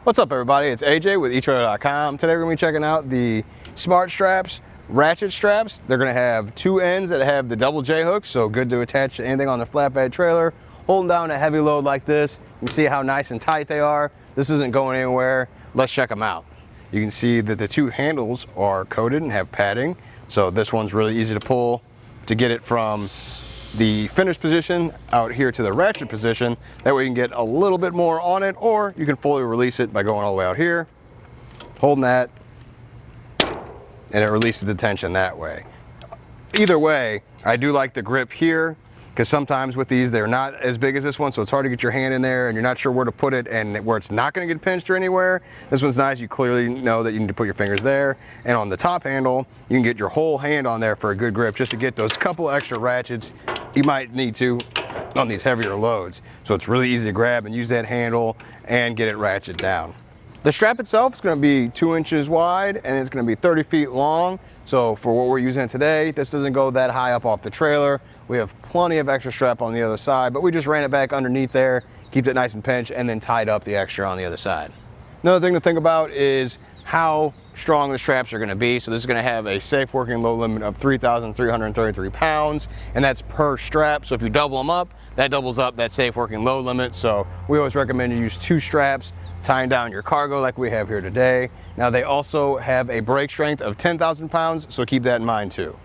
What's up everybody, it's AJ with etrailer.com. Today we're going to be checking out the SmartStraps Ratchet Straps. They're going to have two ends that have the double J hooks, so good to attach to anything on the flatbed trailer. Holding down a heavy load like this, you can see how nice and tight they are. This isn't going anywhere. Let's check them out. You can see that the two handles are coated and have padding, so this one's really easy to pull to get it from the finished position out here to the ratchet position. That way you can get a little bit more on it, or you can fully release it by going all the way out here, holding that, and it releases the tension that way. Either way, I do like the grip here, because sometimes with these they're not as big as this one, so it's hard to get your hand in there and you're not sure where to put it and where it's not going to get pinched or anywhere. This one's nice. You clearly know that you need to put your fingers there, and on the top handle you can get your whole hand on there for a good grip, just to get those couple extra ratchets you might need to on these heavier loads. So it's really easy to grab and use that handle and get it ratchet down. The strap itself is going to be 2 inches wide and it's going to be 30 feet long. So for what we're using today, this doesn't go that high up off the trailer. We have plenty of extra strap on the other side, but we just ran it back underneath there, keep it nice and pinched, and then tied up the extra on the other side. Another thing to think about is how strong the straps are going to be. So this is going to have a safe working load limit of 3,333 pounds, and that's per strap. So if you double them up, that doubles up that safe working load limit. So we always recommend you use 2 straps, tying down your cargo like we have here today. Now they also have a break strength of 10,000 pounds, so keep that in mind too.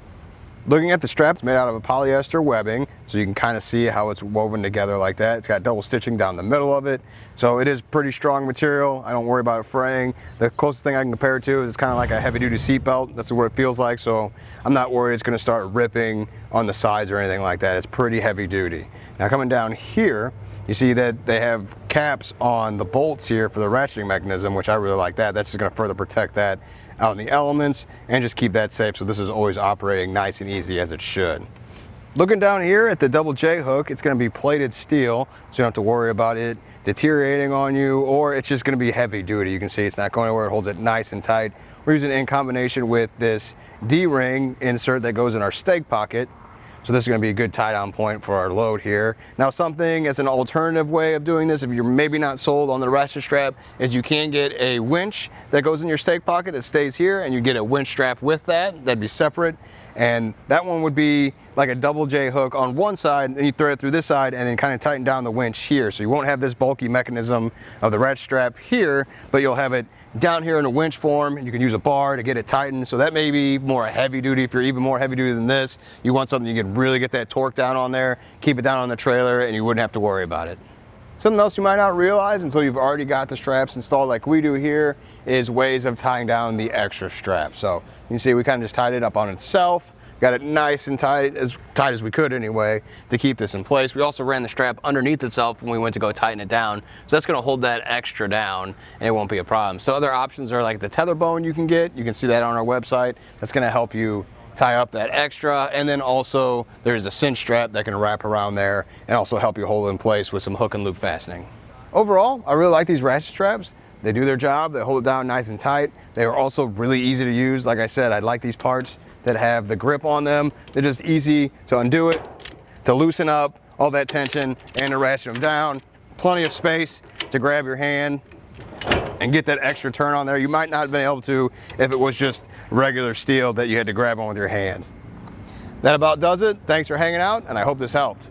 Looking at the straps, made out of a polyester webbing, so you can kind of see how it's woven together like that. It's got double stitching down the middle of it, so it is pretty strong material. I don't worry about it fraying. The closest thing I can compare it to is kind of like a heavy-duty seat belt. That's what it feels like, so I'm not worried it's going to start ripping on the sides or anything like that. It's pretty heavy-duty. Now coming down here, you see that they have caps on the bolts here for the ratcheting mechanism, which I really like that. That's just going to further protect that out in the elements and just keep that safe, so this is always operating nice and easy as it should. Looking down here at the double J hook, it's going to be plated steel, so you don't have to worry about it deteriorating on you, or it's just going to be heavy duty. You can see it's not going anywhere. It holds it nice and tight. We're using it in combination with this D-ring insert that goes in our stake pocket. So this is going to be a good tie-down point for our load here. Now something as an alternative way of doing this, if you're maybe not sold on the ratchet strap, is you can get a winch that goes in your stake pocket that stays here, and you get a winch strap with that. That'd be separate. And that one would be like a double J hook on one side, and you thread it through this side and then kind of tighten down the winch here. So you won't have this bulky mechanism of the ratchet strap here, but you'll have it down here in a winch form, and you can use a bar to get it tightened. So that may be more heavy duty. If you're even more heavy duty than this, you want something you can really get that torque down on there, keep it down on the trailer, and you wouldn't have to worry about it. Something else you might not realize until you've already got the straps installed like we do here is ways of tying down the extra strap. So you can see we kind of just tied it up on itself, got it nice and tight as we could anyway, to keep this in place. We also ran the strap underneath itself when we went to go tighten it down, so that's going to hold that extra down and it won't be a problem. So other options are like the tether bone you can get. You can see that on our website. That's going to help you tie up that extra, and then also there's a cinch strap that can wrap around there and also help you hold it in place with some hook and loop fastening. Overall, I really like these ratchet straps. They do their job. They hold it down nice and tight. They are also really easy to use. Like I said, I like these parts that have the grip on them. They're just easy to undo it, to loosen up all that tension, and to ratchet them down. Plenty of space to grab your hand and get that extra turn on there. You might not have been able to if it was just regular steel that you had to grab on with your hands. That about does it. Thanks for hanging out, and I hope this helped.